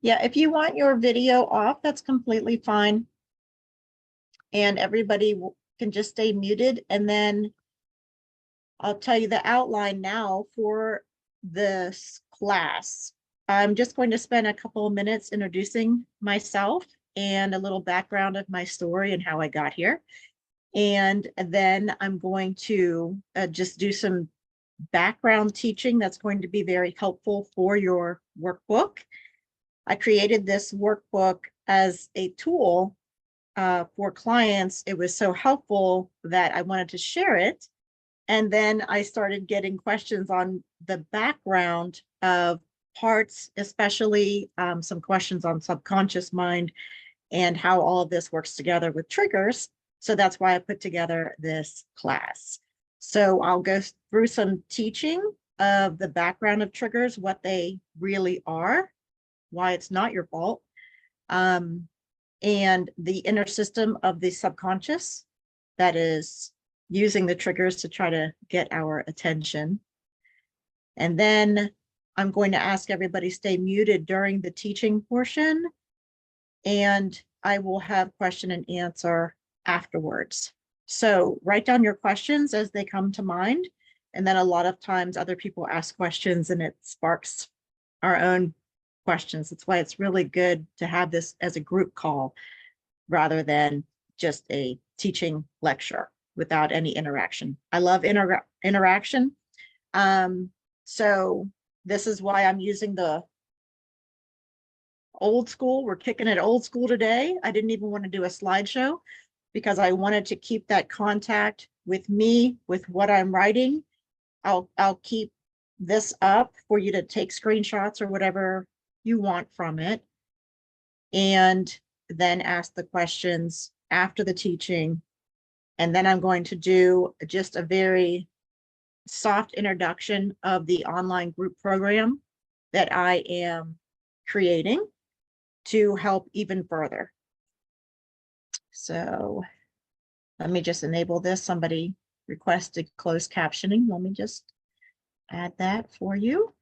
Yeah, if you want your video off, that's completely fine. And everybody can just stay muted. And then I'll tell you the outline now for this class. I'm just going to spend a couple of minutes introducing myself and a little background of my story and how I got here. And then I'm going to just do some background teaching that's going to be very helpful for your workbook. I created this workbook as a tool for clients. It was so helpful that I wanted to share it. And then I started getting questions on the background of parts, especially some questions on subconscious mind and how all of this works together with triggers. So that's why I put together this class. So I'll go through some teaching of the background of triggers, what they really are, why it's not your fault, and the inner system of the subconscious that is using the triggers to try to get our attention. And then I'm going to ask everybody stay muted during the teaching portion, and I will have question and answer afterwards. So write down your questions as they come to mind. And then a lot of times other people ask questions and it sparks our own questions. That's why it's really good to have this as a group call rather than just a teaching lecture without any interaction. I love interaction. So this is why I'm using the old school. We're kicking it old school today. I didn't even want to do a slideshow because I wanted to keep that contact with me, with what I'm writing. I'll keep this up for you to take screenshots or whatever you want from it, and then ask the questions after the teaching. And then I'm going to do just a very soft introduction of the online group program that I am creating to help even further. So let me just enable this. Somebody requested closed captioning. Let me just add that for you.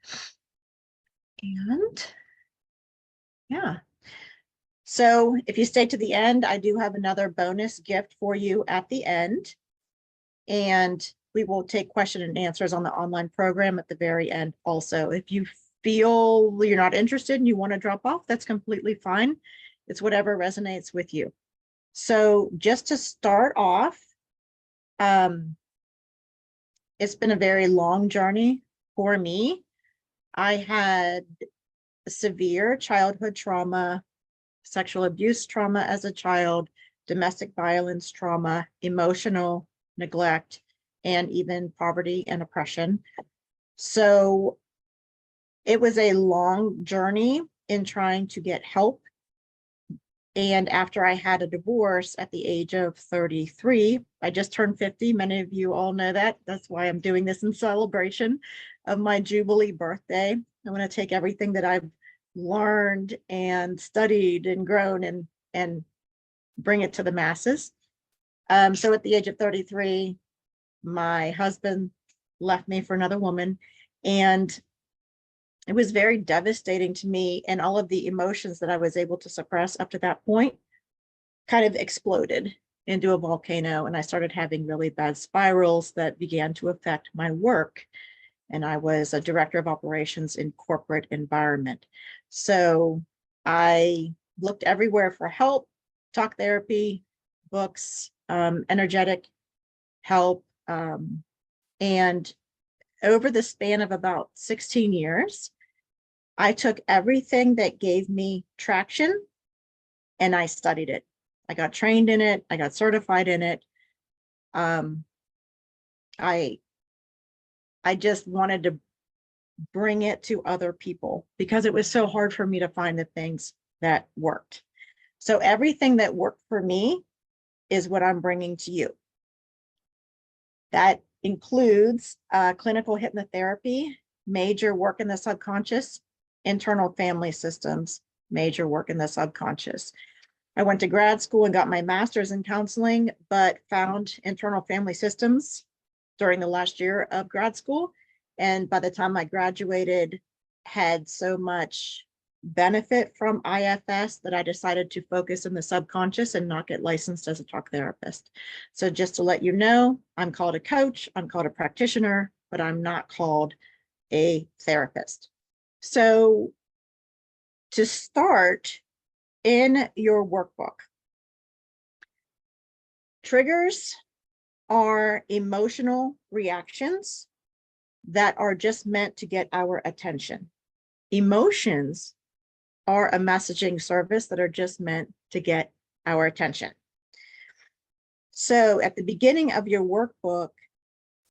And yeah. So if you stay to the end, I do have another bonus gift for you at the end. And we will take question and answers on the online program at the very end also. If you feel you're not interested and you want to drop off, that's completely fine. It's whatever resonates with you. So just to start off, it's been a very long journey for me. I had severe childhood trauma, sexual abuse trauma as a child, domestic violence trauma, emotional neglect, and even poverty and oppression. So it was a long journey in trying to get help. And after I had a divorce at the age of 33, I just turned 50. Many of you all know that. That's why I'm doing this in celebration of my Jubilee birthday. I want to take everything that I've learned and studied and grown and bring it to the masses. So at the age of 33, my husband left me for another woman, and it was very devastating to me, and all of the emotions that I was able to suppress up to that point kind of exploded into a volcano, and I started having really bad spirals that began to affect my work. And I was a director of operations in corporate environment. So I looked everywhere for help, talk therapy, books, energetic help. And over the span of about 16 years, I took everything that gave me traction and I studied it. I got trained in it. I got certified in it. I just wanted to bring it to other people because it was so hard for me to find the things that worked. So everything that worked for me is what I'm bringing to you. That includes clinical hypnotherapy, major work in the subconscious, internal family systems, major work in the subconscious. I went to grad school and got my master's in counseling, but found internal family systems during the last year of grad school. And by the time I graduated, had so much benefit from IFS that I decided to focus in the subconscious and not get licensed as a talk therapist. So just to let you know, I'm called a coach, I'm called a practitioner, but I'm not called a therapist. So to start in your workbook, triggers are emotional reactions that are just meant to get our attention. Emotions are a messaging service that are just meant to get our attention. So at the beginning of your workbook,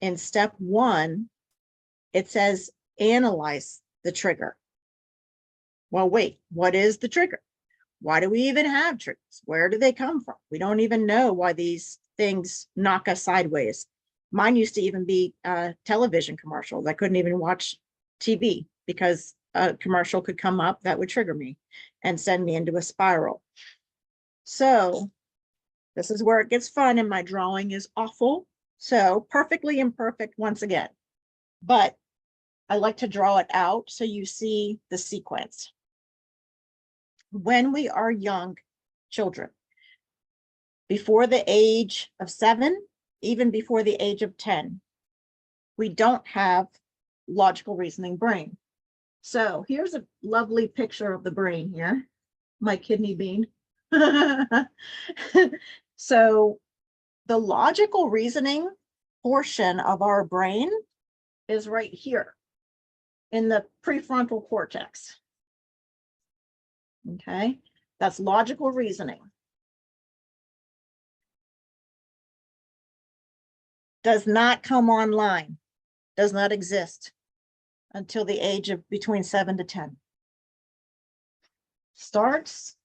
in step 1, it says analyze the trigger. Well, wait, what is the trigger? Why do we even have triggers? Where do they come from? We don't even know why these things knock us sideways. Mine used to even be television commercials. I couldn't even watch TV because a commercial could come up that would trigger me and send me into a spiral. So this is where it gets fun, and my drawing is awful. So perfectly imperfect once again. But I like to draw it out so you see the sequence. When we are young children, before the age of 7, even before the age of 10, we don't have logical reasoning brain. So here's a lovely picture of the brain here, my kidney bean. So the logical reasoning portion of our brain is right here in the prefrontal cortex. Okay, that's logical reasoning. Does not come online, does not exist until the age of between 7 to 10. Starts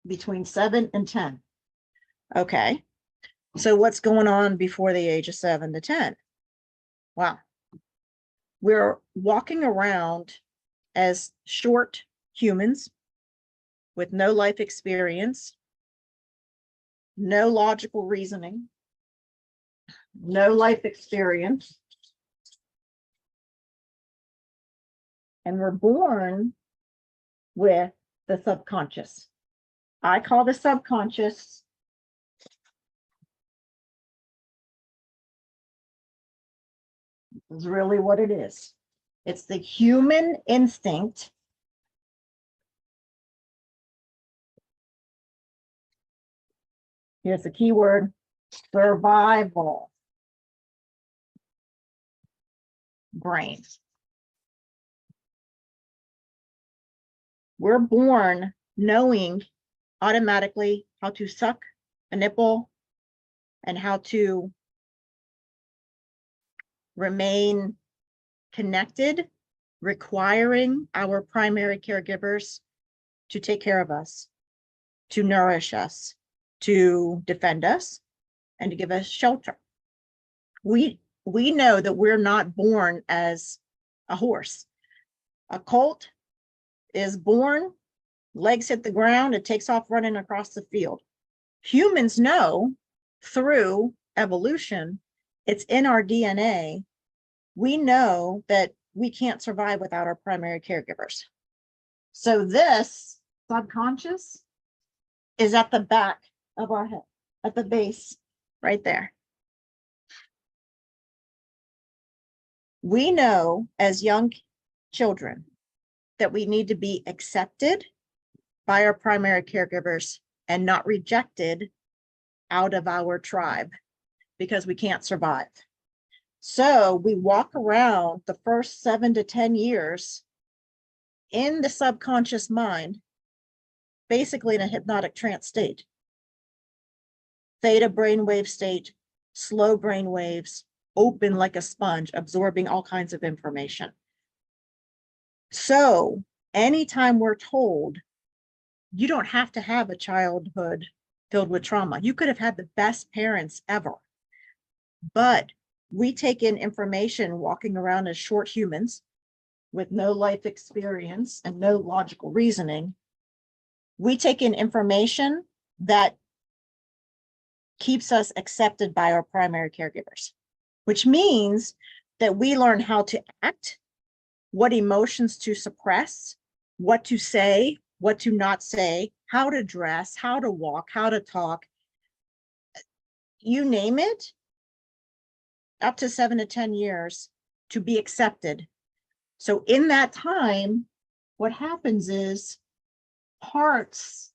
between 7 and 10. Okay, so what's going on before the age of 7 to 10? Wow, we're walking around as short humans with no life experience, no logical reasoning, no life experience. And we're born with the subconscious. I call the subconscious is really what it is. It's the human instinct here's the key word, survival brain. We're born knowing automatically how to suck a nipple and how to remain connected, requiring our primary caregivers to take care of us, to nourish us, to defend us, and to give us shelter. We know that we're not born as a horse. A colt is born, legs hit the ground, it takes off running across the field. Humans know through evolution, it's in our DNA. We know that we can't survive without our primary caregivers. So this subconscious is at the back of our head, at the base, right there. We know as young children that we need to be accepted by our primary caregivers and not rejected out of our tribe because we can't survive. So we walk around the first 7 to 10 years in the subconscious mind, basically in a hypnotic trance state. Theta brainwave state, slow brain waves, open like a sponge, absorbing all kinds of information. So anytime we're told, you don't have to have a childhood filled with trauma. You could have had the best parents ever. But we take in information walking around as short humans with no life experience and no logical reasoning. We take in information that keeps us accepted by our primary caregivers, which means that we learn how to act, what emotions to suppress, what to say, what to not say, how to dress, how to walk, how to talk, you name it, up to 7 to 10 years to be accepted. So in that time, what happens is parts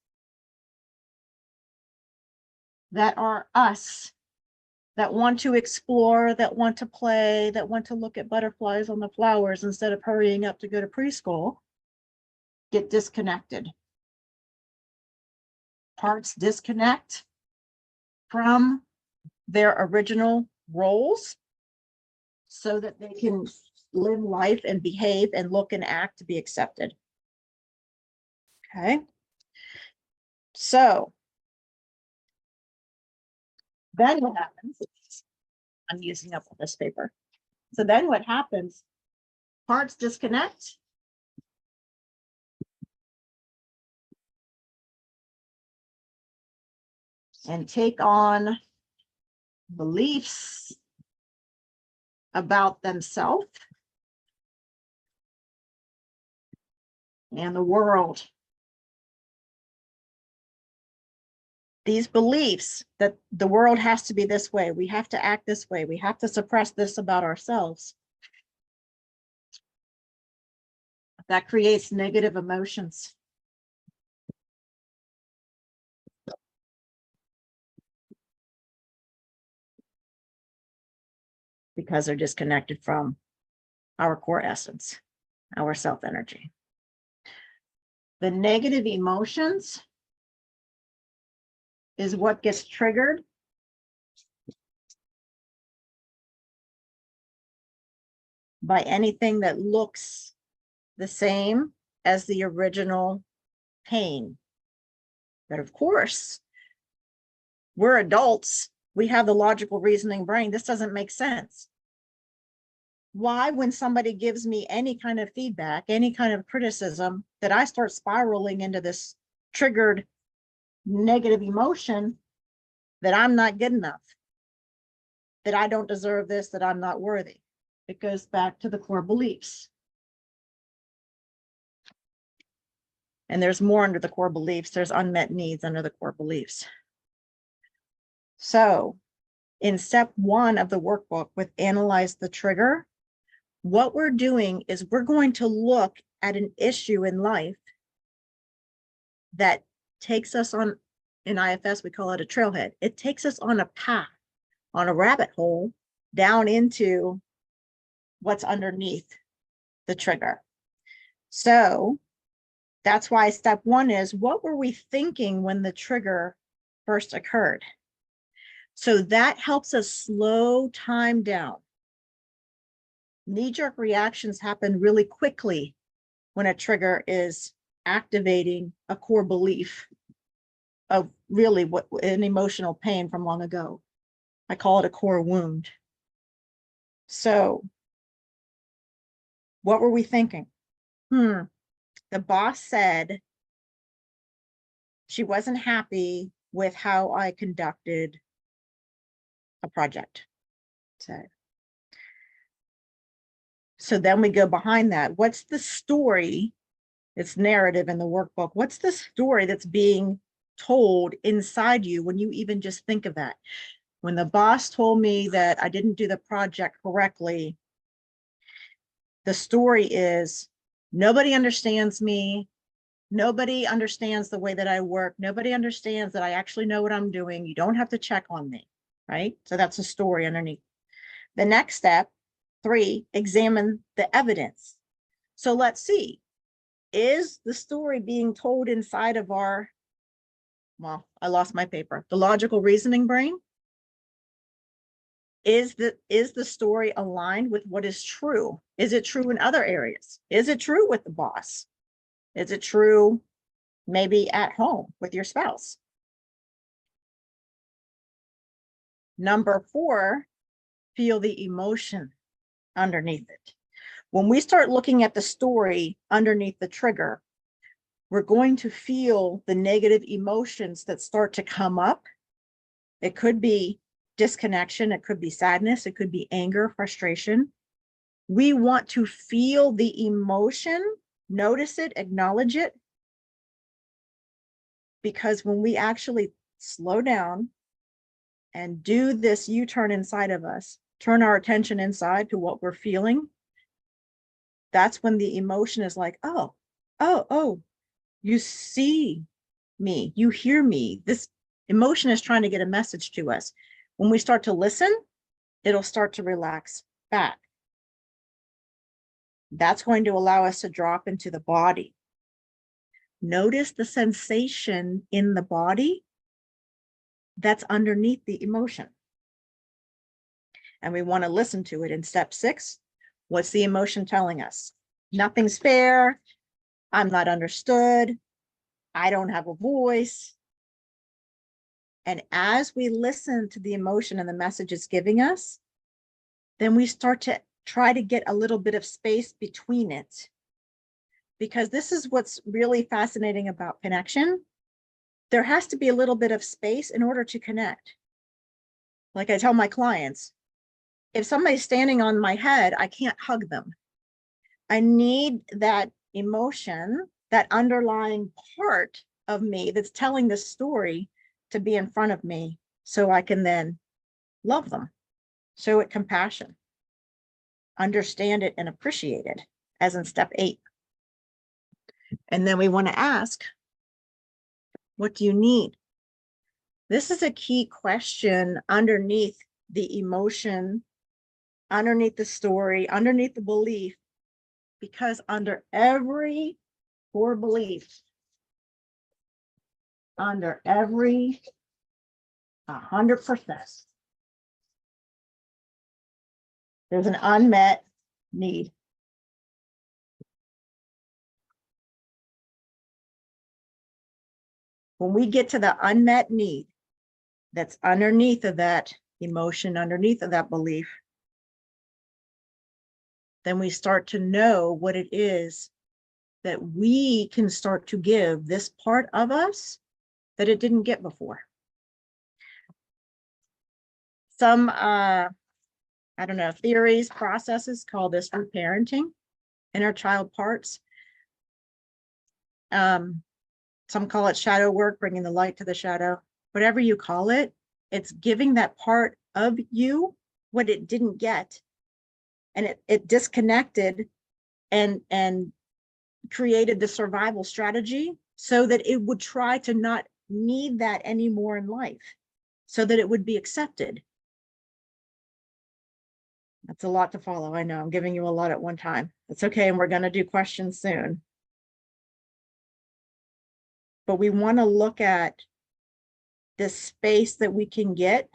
that are us, that want to explore, that want to play, that want to look at butterflies on the flowers instead of hurrying up to go to preschool, get disconnected. Parts disconnect from their original roles so that they can live life and behave and look and act to be accepted. Okay. So then what happens? I'm using up all this paper. So then what happens? Parts disconnect. And take on beliefs about themselves and the world. These beliefs that the world has to be this way, we have to act this way, we have to suppress this about ourselves. That creates negative emotions. Because they're disconnected from our core essence, our self energy. The negative emotions is what gets triggered by anything that looks the same as the original pain. But of course, we're adults. We have the logical reasoning brain. This doesn't make sense. Why, when somebody gives me any kind of feedback, any kind of criticism, that I start spiraling into this triggered negative emotion that I'm not good enough, that I don't deserve this, that I'm not worthy? It goes back to the core beliefs. And there's more under the core beliefs. There's unmet needs under the core beliefs. So in step 1 of the workbook with Analyze the Trigger, what we're doing is we're going to look at an issue in life that takes us on, in IFS, we call it a trailhead. It takes us on a path, on a rabbit hole, down into what's underneath the trigger. So that's why step 1 is, what were we thinking when the trigger first occurred? So that helps us slow time down. Knee-jerk reactions happen really quickly when a trigger is activating a core belief of really what an emotional pain from long ago. I call it a core wound. So what were we thinking? The boss said she wasn't happy with how I conducted a project. So then we go behind that. What's the story? It's narrative in the workbook. What's the story that's being told inside you when you even just think of that? When the boss told me that I didn't do the project correctly, the story is, nobody understands me. Nobody understands the way that I work. Nobody understands that I actually know what I'm doing. You don't have to check on me, right? So that's a story underneath. The next step, 3, examine the evidence. So let's see, is the story being told inside of our, well, I lost my paper, the logical reasoning brain? Is the story aligned with what is true? Is it true in other areas? Is it true with the boss? Is it true maybe at home with your spouse? Number 4, feel the emotion underneath it. When we start looking at the story underneath the trigger, we're going to feel the negative emotions that start to come up. It could be disconnection, it could be sadness, it could be anger, frustration. We want to feel the emotion Notice it, acknowledge it, because when we actually slow down and do this U-turn inside of us, turn our attention inside to what we're feeling, that's when the emotion is like, oh, you see me, you hear me. This emotion is trying to get a message to us. When we start to listen, it'll start to relax back. That's going to allow us to drop into the body. Notice the sensation in the body that's underneath the emotion. And we want to listen to it in step 6. What's the emotion telling us? Nothing's fair. I'm not understood. I don't have a voice. And as we listen to the emotion and the message it's giving us, then we start to try to get a little bit of space between it. Because this is what's really fascinating about connection. There has to be a little bit of space in order to connect. Like I tell my clients, if somebody's standing on my head, I can't hug them. I need that emotion, that underlying part of me that's telling this story to be in front of me so I can then love them, show it compassion, understand it and appreciate it, as in step 8. And then we want to ask, what do you need? This is a key question underneath the emotion, underneath the story, underneath the belief, because under every core belief, under every 100%, there's an unmet need. When we get to the unmet need that's underneath of that emotion, underneath of that belief, then we start to know what it is that we can start to give this part of us that it didn't get before. Some, I don't know, theories, processes call this reparenting, inner child parts. Some call it shadow work, bringing the light to the shadow. Whatever you call it, it's giving that part of you what it didn't get. And it disconnected and created the survival strategy so that it would try to not need that anymore in life, so that it would be accepted. That's a lot to follow. I know I'm giving you a lot at one time. That's okay. And we're going to do questions soon. But we want to look at this space that we can get,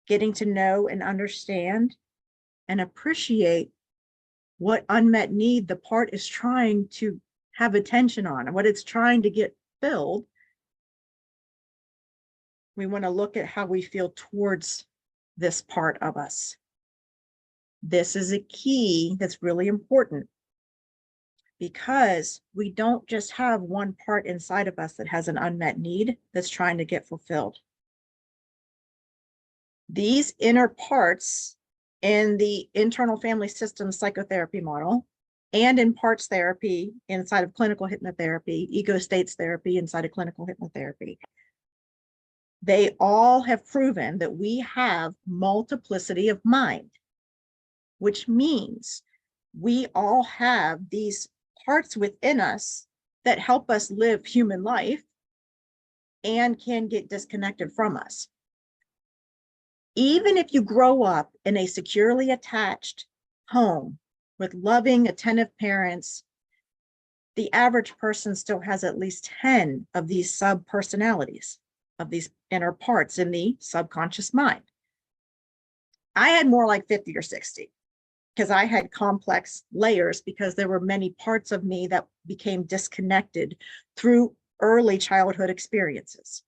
getting to know and understand and appreciate what unmet need the part is trying to have attention on and what it's trying to get filled. We want to look at how we feel towards this part of us. This is a key that's really important, because we don't just have one part inside of us that has an unmet need that's trying to get fulfilled. These inner parts in the internal family system psychotherapy model and in parts therapy inside of clinical hypnotherapy, ego states therapy inside of clinical hypnotherapy, they all have proven that we have multiplicity of mind, which means we all have these parts within us that help us live human life and can get disconnected from us. Even if you grow up in a securely attached home with loving, attentive parents, the average person still has at least 10 of these sub-personalities, of these inner parts in the subconscious mind. I had more like 50 or 60. Because I had complex layers, because there were many parts of me that became disconnected through early childhood experiences.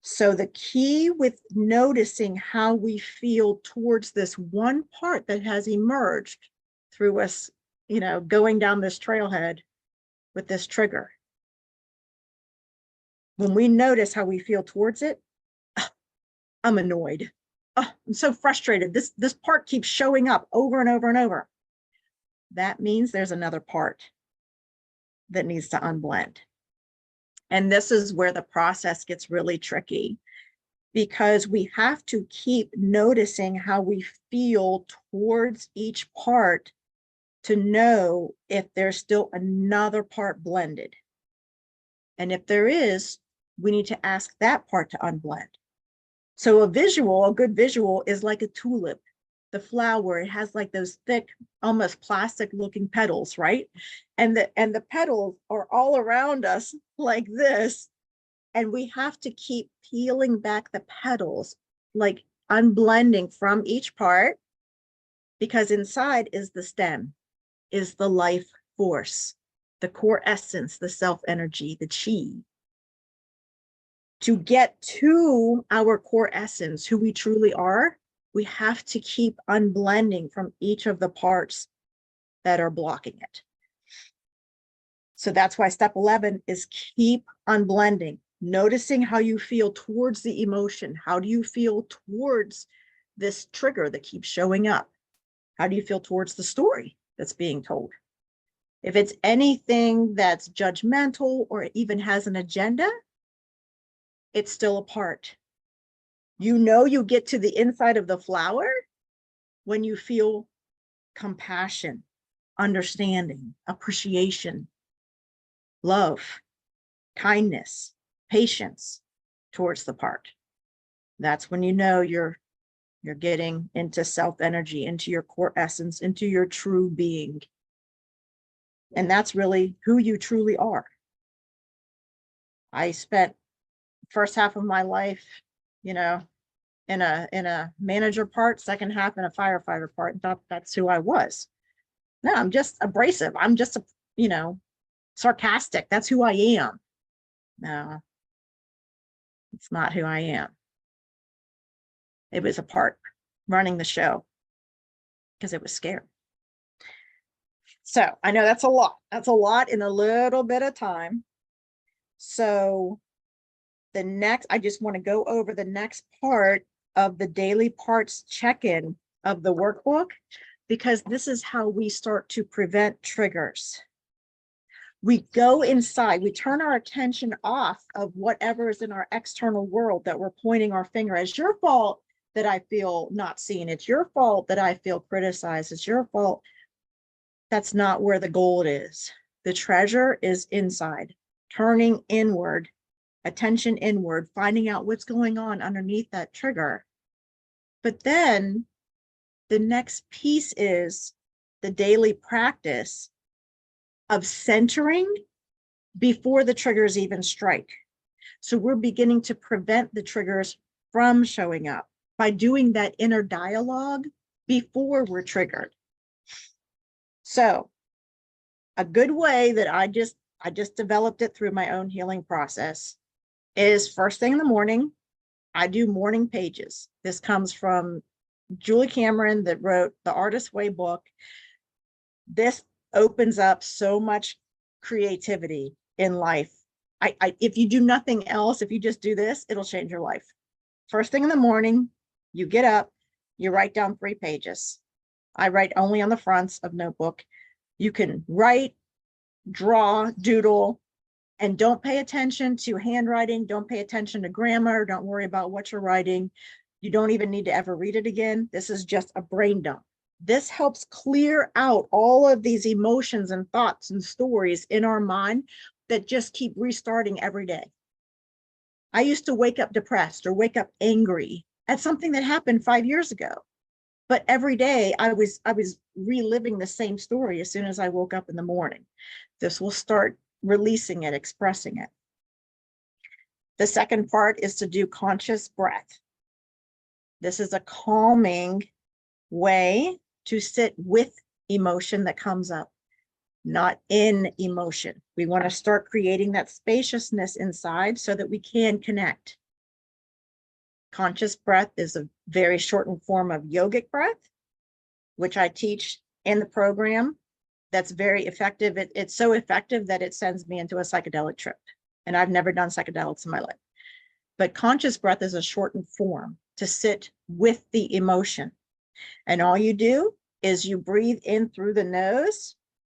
So the key with noticing how we feel towards this one part that has emerged through us, going down this trailhead with this trigger. When we notice how we feel towards it, I'm annoyed. oh, I'm so frustrated. This part keeps showing up over and over and over. That means there's another part that needs to unblend. And this is where the process gets really tricky, because we have to keep noticing how we feel towards each part to know if there's still another part blended. And if there is, we need to ask that part to unblend. So a good visual is like a tulip, the flower. It has like those thick, almost plastic looking petals, right? And the petals are all around us like this. And we have to keep peeling back the petals, like unblending from each part, because inside is the stem, is the life force, the core essence, the self energy, the chi. To get to our core essence, who we truly are, we have to keep unblending from each of the parts that are blocking it. So that's why step 11 is keep unblending, noticing how you feel towards the emotion. How do you feel towards this trigger that keeps showing up? How do you feel towards the story that's being told? If it's anything that's judgmental or even has an agenda, it's still a part. You know, you get to the inside of the flower when you feel compassion, understanding, appreciation, love, kindness, patience towards the part. That's when you know you're getting into self energy, into your core essence, into your true being. And that's really who you truly are. I spent first half of my life, in a manager part, second half in a firefighter part, and thought that's who I was. No, I'm just abrasive. I'm just, sarcastic. That's who I am. No, it's not who I am. It was a part running the show because it was scary. So I know that's a lot. That's a lot in a little bit of time. So I just want to go over the next part of the daily parts check-in of the workbook, because this is how we start to prevent triggers. We go inside, we turn our attention off of whatever is in our external world that we're pointing our finger. It's your fault that I feel not seen. It's your fault that I feel criticized. It's your fault. That's not where the gold is. The treasure is inside, turning inward, attention inward, finding out what's going on underneath that trigger. But then the next piece is the daily practice of centering before the triggers even strike. So we're beginning to prevent the triggers from showing up by doing that inner dialogue before we're triggered. So a good way that I just developed it through my own healing process is first thing in the morning, I do morning pages. This comes from Julie Cameron that wrote the Artist's Way book. This opens up so much creativity in life. If you do nothing else, if you just do this, it'll change your life. First thing in the morning, you get up, you write down 3 pages. I write only on the fronts of notebook. You can write, draw, doodle, and don't pay attention to handwriting. Don't pay attention to grammar. Don't worry about what you're writing. You don't even need to ever read it again. This is just a brain dump. This helps clear out all of these emotions and thoughts and stories in our mind that just keep restarting every day. I used to wake up depressed or wake up angry at something that happened 5 years ago. But every day I was reliving the same story as soon as I woke up in the morning. This will start releasing it, expressing it. The second part is to do conscious breath. This is a calming way to sit with emotion that comes up, not in emotion. We want to start creating that spaciousness inside so that we can connect. Conscious breath is a very shortened form of yogic breath, which I teach in the program. That's very effective. It's so effective that it sends me into a psychedelic trip. And I've never done psychedelics in my life. But conscious breath is a shortened form. to sit with the emotion. And all you do is you breathe in through the nose,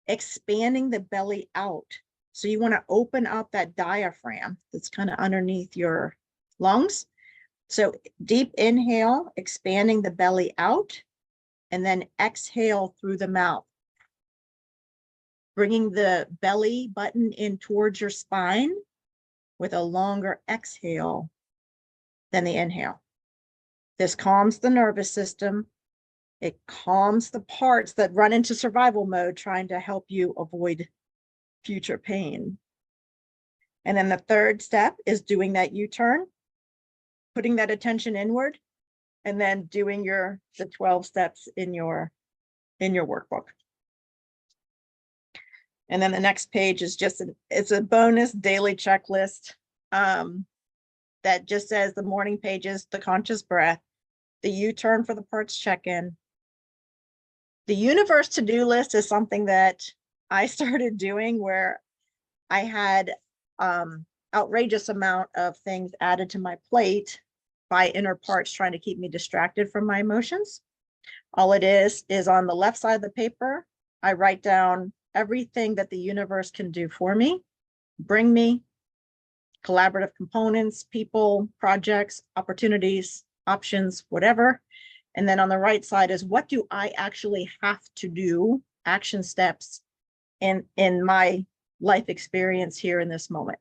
expanding the belly out. So you want to open up that diaphragm that's kind of underneath your lungs. So deep inhale, expanding the belly out, and then exhale through the mouth, bringing the belly button in towards your spine with a longer exhale than the inhale. This calms the nervous system. It calms the parts that run into survival mode, trying to help you avoid future pain. And then the third step is doing that U-turn, putting that attention inward, and then doing the 12 steps in your workbook. And then the next page is it's a bonus daily checklist that just says the morning pages, the conscious breath, the U-turn for the parts check-in. The universe to-do list is something that I started doing where I had outrageous amount of things added to my plate by inner parts trying to keep me distracted from my emotions. All it is on the left side of the paper, I write down everything that the universe can do for me, bring me, collaborative components, people, projects, opportunities, options, whatever. And then on the right side is what do I actually have to do, action steps in my life experience here in this moment.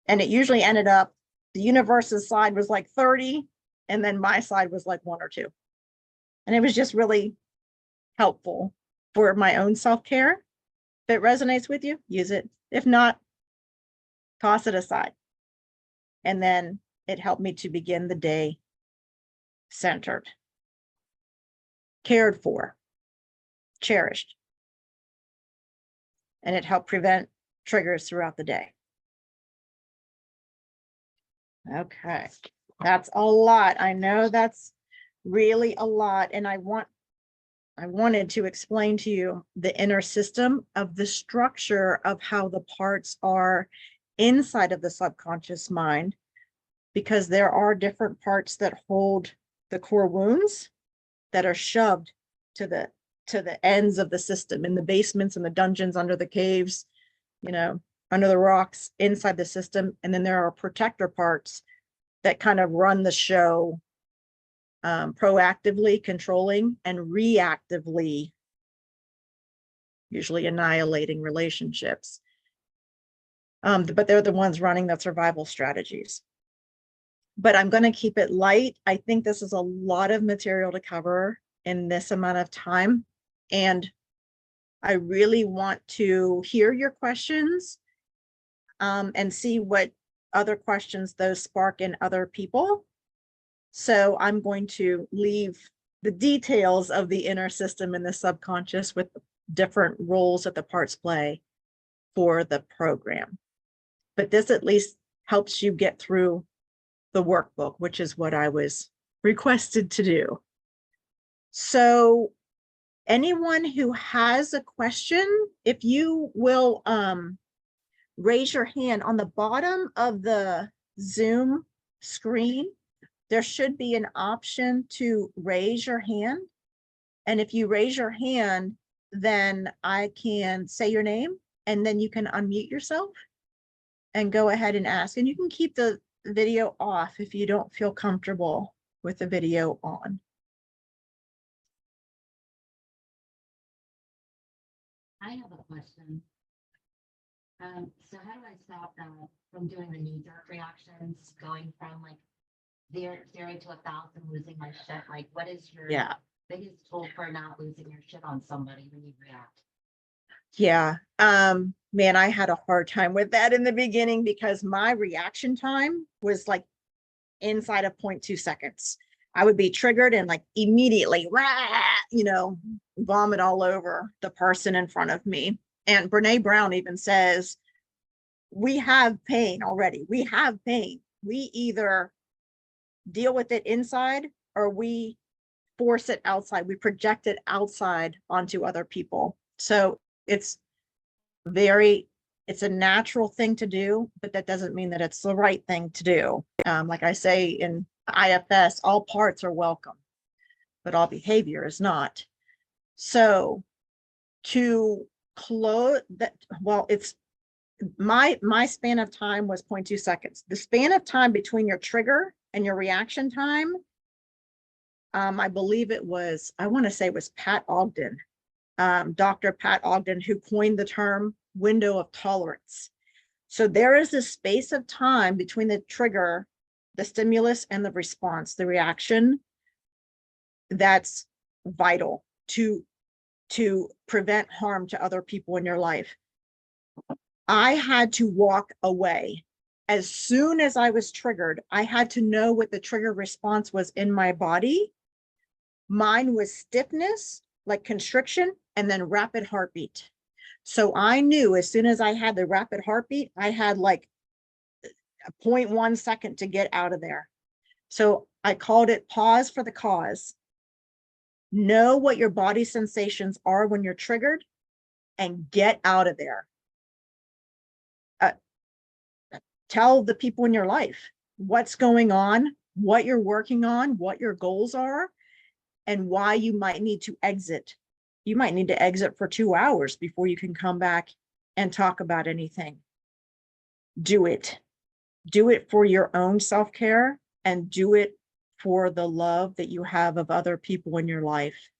And it usually ended up, the universe's side was like 30, and then my side was like 1 or 2. And it was just really helpful for my own self-care. If it resonates with you, use it. If not, toss it aside. And then it helped me to begin the day centered, cared for, cherished. And it helped prevent triggers throughout the day. Okay, that's a lot. I know that's really a lot. And I wanted to explain to you the inner system of the structure of how the parts are inside of the subconscious mind, because there are different parts that hold the core wounds that are shoved to the ends of the system, in the basements and the dungeons, under the caves, under the rocks, inside the system. And then there are protector parts that kind of run the show, proactively controlling and reactively, usually annihilating relationships. But they're the ones running the survival strategies. But I'm going to keep it light. I think this is a lot of material to cover in this amount of time. And I really want to hear your questions and see what other questions those spark in other people. So I'm going to leave the details of the inner system and the subconscious with different roles that the parts play for the program. But this at least helps you get through the workbook, which is what I was requested to do. So anyone who has a question, if you will raise your hand on the bottom of the Zoom screen, there should be an option to raise your hand. And if you raise your hand, then I can say your name, and then you can unmute yourself and go ahead and ask. And you can keep the video off if you don't feel comfortable with the video on. I have a question. So how do I stop that from doing the knee-jerk reactions, going from like 0 to 1,000, losing my shit? Like, what is your biggest tool for not losing your shit on somebody when you react? Yeah, man, I had a hard time with that in the beginning because my reaction time was like inside of 0.2 seconds. I would be triggered and like immediately, vomit all over the person in front of me. And Brene Brown even says, we have pain already. We have pain. We either deal with it inside or we force it outside. We project it outside onto other people. So it's a natural thing to do, but that doesn't mean that it's the right thing to do. Like I say in IFS, all parts are welcome, but all behavior is not. So to close that, well, it's my span of time was 0.2 seconds. The span of time between your trigger and your reaction time, I believe it was, I want to say it was Pat Ogden, Dr. Pat Ogden, who coined the term window of tolerance. So there is a space of time between the trigger, the stimulus, and the response, the reaction, that's vital to prevent harm to other people in your life. I had to walk away. As soon as I was triggered, I had to know what the trigger response was in my body. Mine was stiffness, like constriction, and then rapid heartbeat. So I knew as soon as I had the rapid heartbeat, I had like a 0.1 second to get out of there. So I called it pause for the cause. Know what your body sensations are when you're triggered and get out of there. Tell the people in your life what's going on, what you're working on, what your goals are, and why you might need to exit. You might need to exit for 2 hours before you can come back and talk about anything. Do it. Do it for your own self-care and do it for the love that you have of other people in your life.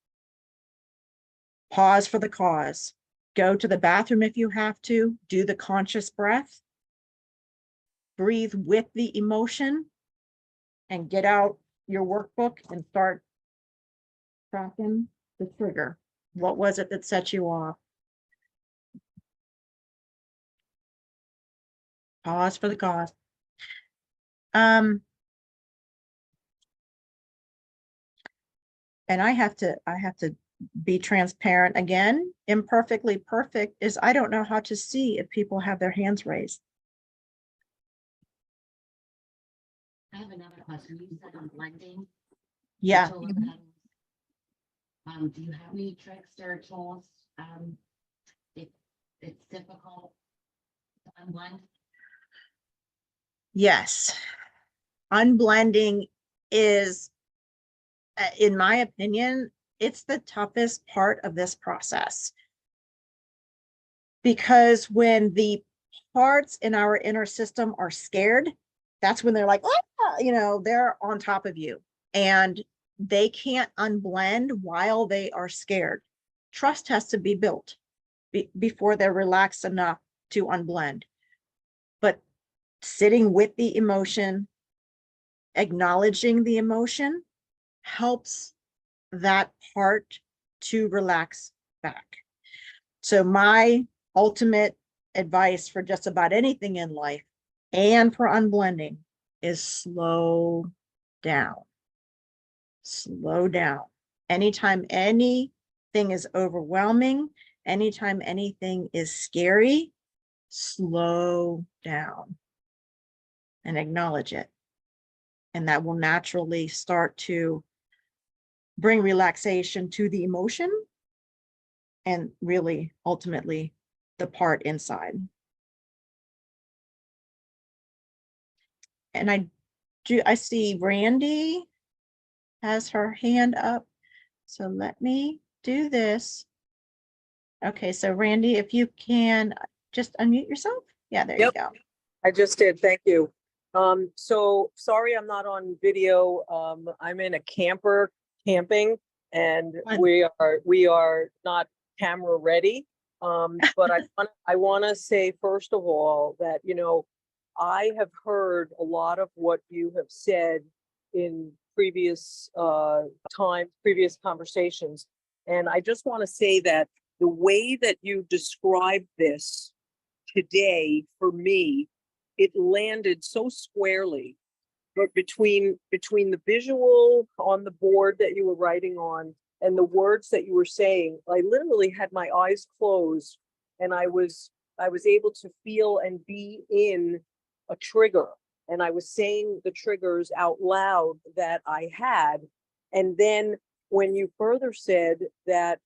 Pause for the cause. Go to the bathroom if you have to. Do the conscious breath. Breathe with the emotion and get out your workbook and start tracking the trigger. What was it that set you off? Pause for the cause. And I have to be transparent again. Imperfectly perfect is I don't know how to see if people have their hands raised. I have another question. You said on blending. Yeah. Do you have any tricks or tools? It's difficult to unblend. Yes. Unblending is, in my opinion, it's the toughest part of this process. Because when the parts in our inner system are scared, that's when they're like, ah, you know, they're on top of you and they can't unblend while they are scared. Trust has to be built before they're relaxed enough to unblend. But sitting with the emotion, acknowledging the emotion helps that part to relax back. So my ultimate advice for just about anything in life and for unblending is slow down. Slow down. Anytime anything is overwhelming, anytime anything is scary, slow down and acknowledge it. And that will naturally start to bring relaxation to the emotion and really ultimately the part inside. And I see Randy has her hand up. So let me do this. Okay, so Randy, if you can just unmute yourself. Yeah, there you go. I just did. Thank you. So sorry I'm not on video. I'm in a camper camping and we are not camera ready. But I want to say first of all that, you know, I have heard a lot of what you have said in previous previous conversations. And I just want to say that the way that you described this today, for me, it landed so squarely. But between the visual on the board that you were writing on and the words that you were saying, I literally had my eyes closed and I was able to feel and be in a trigger. And I was saying the triggers out loud that I had. And then when you further said that,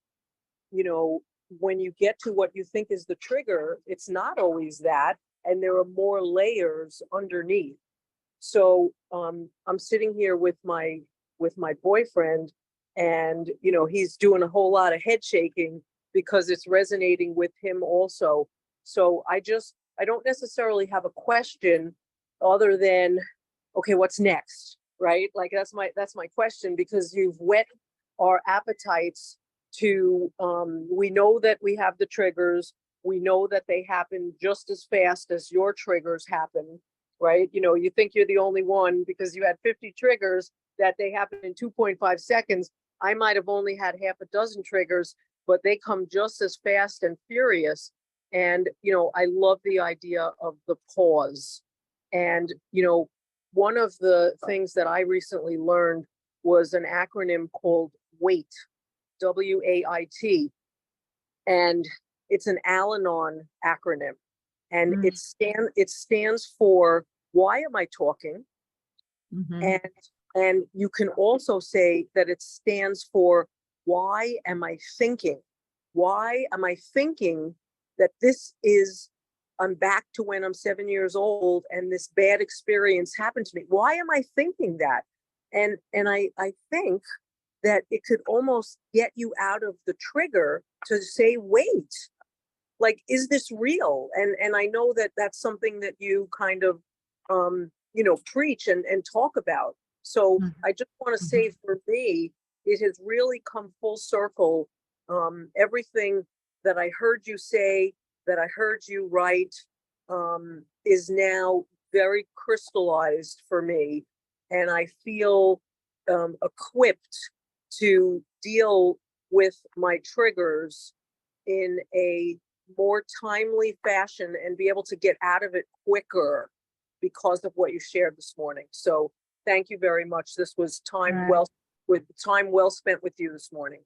you know, when you get to what you think is the trigger, it's not always that. And there are more layers underneath. So I'm sitting here with my boyfriend, and he's doing a whole lot of head shaking because it's resonating with him also. So I don't necessarily have a question other than, okay, what's next, right? Like that's my question, because you've whet our appetites to, we know that we have the triggers. We know that they happen just as fast as your triggers happen, right? You think you're the only one because you had 50 triggers that they happen in 2.5 seconds. I might have only had half a dozen triggers, but they come just as fast and furious. And, I love the idea of the pause. And, one of the things that I recently learned was an acronym called WAIT, WAIT. And it's an Al-Anon acronym. And it stands for, why am I talking? Mhm. And you can also say that it stands for, why am I thinking? Why am I thinking that I'm back to when I'm 7 years old and this bad experience happened to me? Why am I thinking that? And I think that it could almost get you out of the trigger to say, wait, like, is this real? And I know that that's something that you kind of, preach and talk about. So Mhm. I just want to say, for me, it has really come full circle. Everything that I heard you say, that I heard you write, is now very crystallized for me. And I feel equipped to deal with my triggers in a more timely fashion and be able to get out of it quicker because of what you shared this morning. So thank you very much. This was time Right. well spent with you this morning.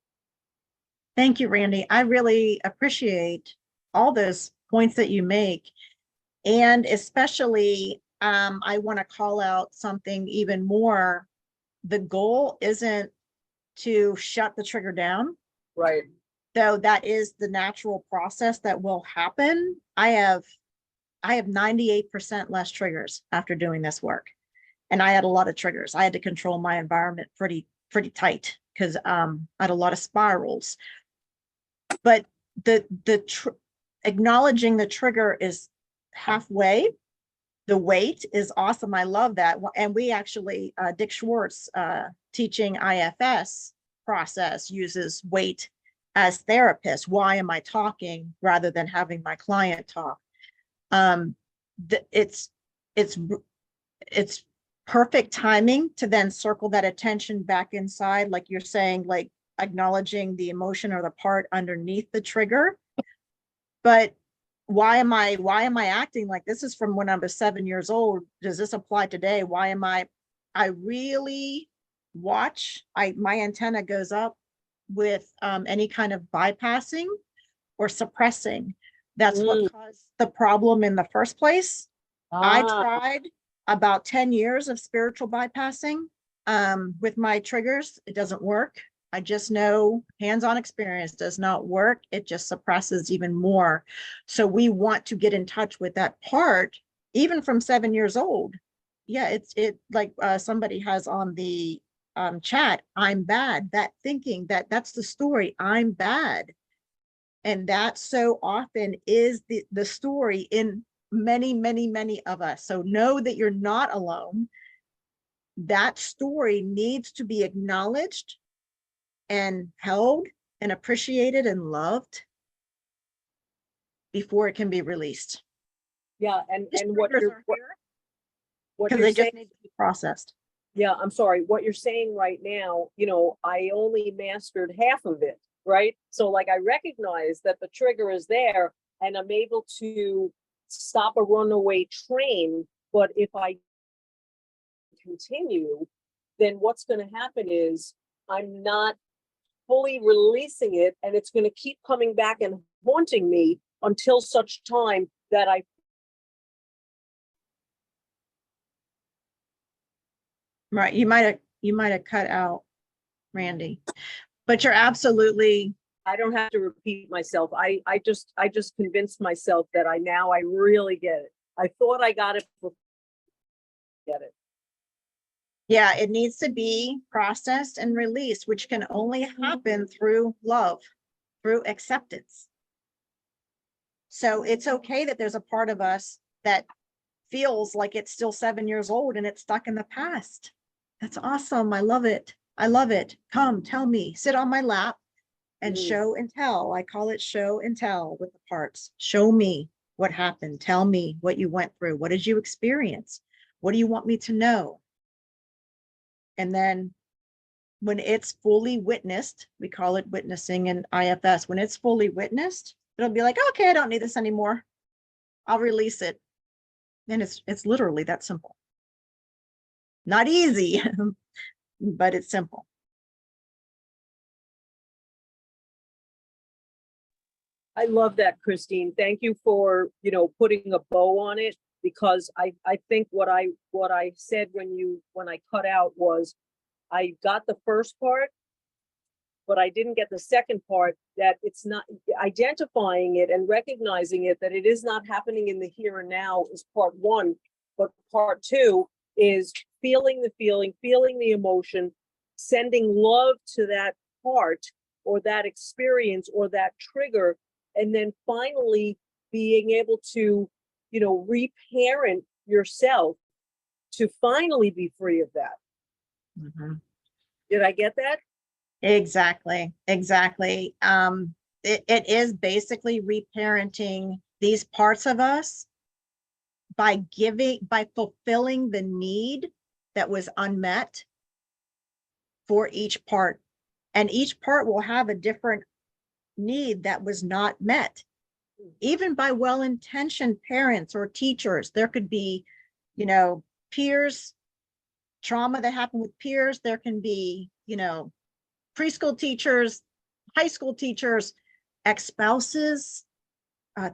Thank you, Randy. I really appreciate all those points that you make. And especially, I want to call out something even more. The goal isn't to shut the trigger down, Right. though that is the natural process that will happen. I have 98% less triggers after doing this work. And I had a lot of triggers. I had to control my environment pretty tight because I had a lot of spirals. But acknowledging the trigger is halfway. The weight is awesome. I love that. And we actually, Dick Schwartz, teaching IFS process, uses weight as therapist. Why am I talking rather than having my client talk? It's perfect timing to then circle that attention back inside, like you're saying, like acknowledging the emotion or the part underneath the trigger. But why am I acting like this? Is from when I was 7 years old. Does this apply today? Why am I really watch, my antenna goes up with any kind of bypassing or suppressing. That's what caused the problem in the first place. I tried about 10 years of spiritual bypassing with my triggers. It doesn't work. I just know hands-on experience does not work. It just suppresses even more. So we want to get in touch with that part, even from 7 years old. Yeah, it like somebody has on the chat, I'm bad. That thinking that's the story. I'm bad. And that so often is the story in many of us. So know that you're not alone. That story needs to be acknowledged and held and appreciated and loved before it can be released. Yeah. And What because they you're just saying, need to be processed. yeah, I'm sorry. What you're saying right now, I only mastered half of it, right? So like, I recognize that the trigger is there and I'm able to stop a runaway train. But if I continue, then what's going to happen is I'm not fully releasing it, and it's going to keep coming back and haunting me until such time that I. Right. You might have cut out, Randy, but you're absolutely. I don't have to repeat myself. I just convinced myself that I really get it. I thought I got it, get it. Yeah, it needs to be processed and released, which can only happen through love, through acceptance. So it's okay that there's a part of us that feels like it's still 7 years old and it's stuck in the past. That's awesome. I love it. I love it. Come, tell me, sit on my lap and show and tell. I call it show and tell with the parts. Show me what happened. Tell me what you went through. What did you experience? What do you want me to know? And then when it's fully witnessed, we call it witnessing in IFS. When it's fully witnessed, it'll be like, okay, I don't need this anymore. I'll release it. And it's literally that simple. Not easy, but it's simple. I love that, Christine. Thank you for, putting a bow on it, because I think what I said when I cut out was, I got the first part, but I didn't get the second part, that it's not identifying it and recognizing it, that it is not happening in the here and now is part one, but part two is feeling the feeling, feeling the emotion, sending love to that part or that experience or that trigger, and then finally being able to, reparent yourself to finally be free of that. Did I get that? Exactly. Exactly. It is basically reparenting these parts of us by fulfilling the need that was unmet for each part. And each part will have a different need that was not met. Even by well-intentioned parents or teachers, there could be, peers, trauma that happened with peers. There can be, preschool teachers, high school teachers, ex-spouses,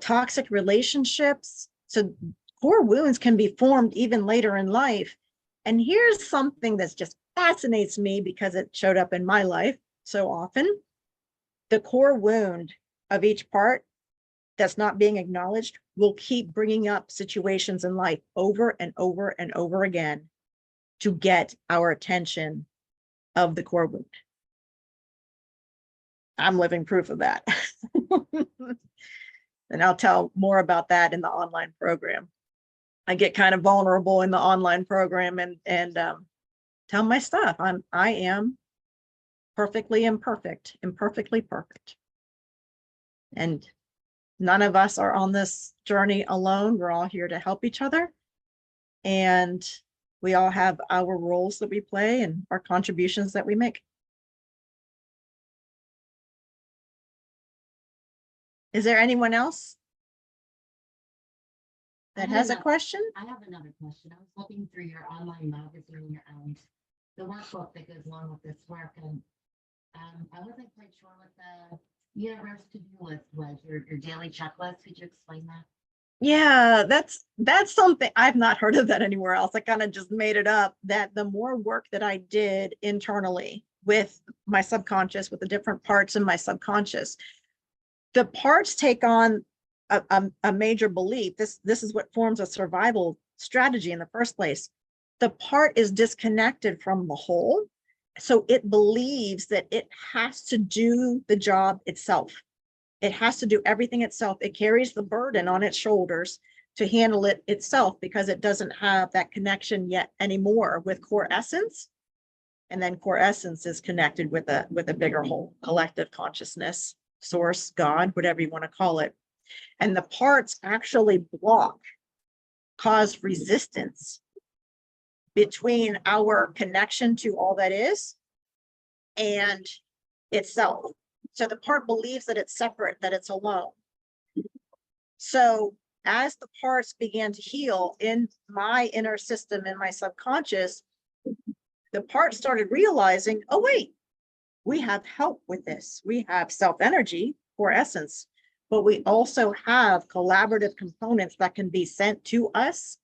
toxic relationships. So core wounds can be formed even later in life. And here's something that just fascinates me because it showed up in my life so often. The core wound of each part that's not being acknowledged will keep bringing up situations in life over and over and over again to get our attention of the core wound. I'm living proof of that. And I'll tell more about that in the online program. I get kind of vulnerable in the online program and tell my stuff. I am perfectly imperfect, imperfectly perfect. And none of us are on this journey alone. We're all here to help each other. And we all have our roles that we play and our contributions that we make. Is there anyone else that has a question? I have another question. I was looking through your online magazine and the workbook that goes along with this work, and I wasn't quite sure what the universe to-do list was, your daily checklist. Could you explain that? Yeah, that's something I've not heard of that anywhere else. I kind of just made it up, that the more work that I did internally with my subconscious, with the different parts in my subconscious, the parts take on a major belief. This is what forms a survival strategy in the first place. The part is disconnected from the whole. So it believes that it has to do the job itself. It has to do everything itself. It carries the burden on its shoulders to handle it itself because it doesn't have that connection yet anymore with core essence. And then core essence is connected with a bigger whole, collective consciousness, source, God, whatever you want to call it. And the parts actually block, cause resistance between our connection to all that is and itself. So the part believes that it's separate, that it's alone. So as the parts began to heal in my inner system, in my subconscious, the parts started realizing, oh, wait, we have help with this. We have self-energy, core essence, but we also have collaborative components that can be sent to us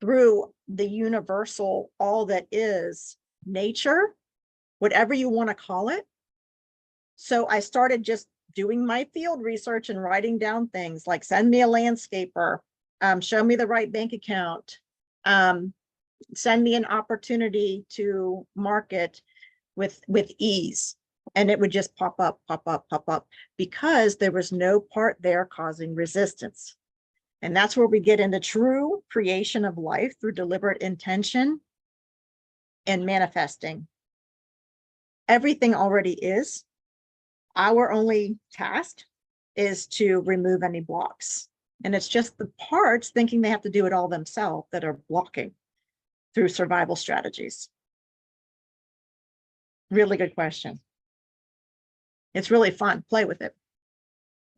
through the universal, all that is nature, whatever you want to call it. So I started just doing my field research and writing down things like send me a landscaper, show me the right bank account, send me an opportunity to market with ease. And it would just pop up, because there was no part there causing resistance. And that's where we get into true creation of life through deliberate intention and manifesting. Everything already is. Our only task is to remove any blocks. And it's just the parts thinking they have to do it all themselves that are blocking through survival strategies. Really good question. It's really fun. Play with it.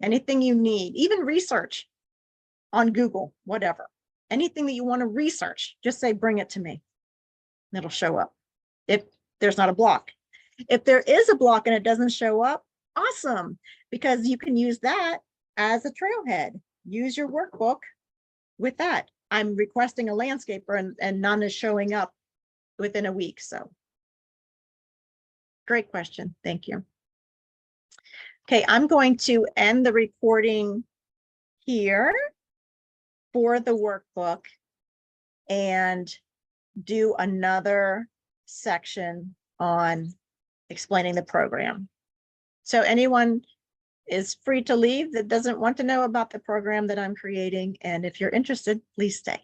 Anything you need, even research on Google, whatever. Anything that you want to research, just say, bring it to me. And it'll show up if there's not a block. If there is a block and it doesn't show up, awesome, because you can use that as a trailhead. Use your workbook with that. I'm requesting a landscaper and none is showing up within a week. So great question. Thank you. Okay, I'm going to end the recording here for the workbook and do another section on explaining the program. So anyone is free to leave that doesn't want to know about the program that I'm creating. And if you're interested, please stay.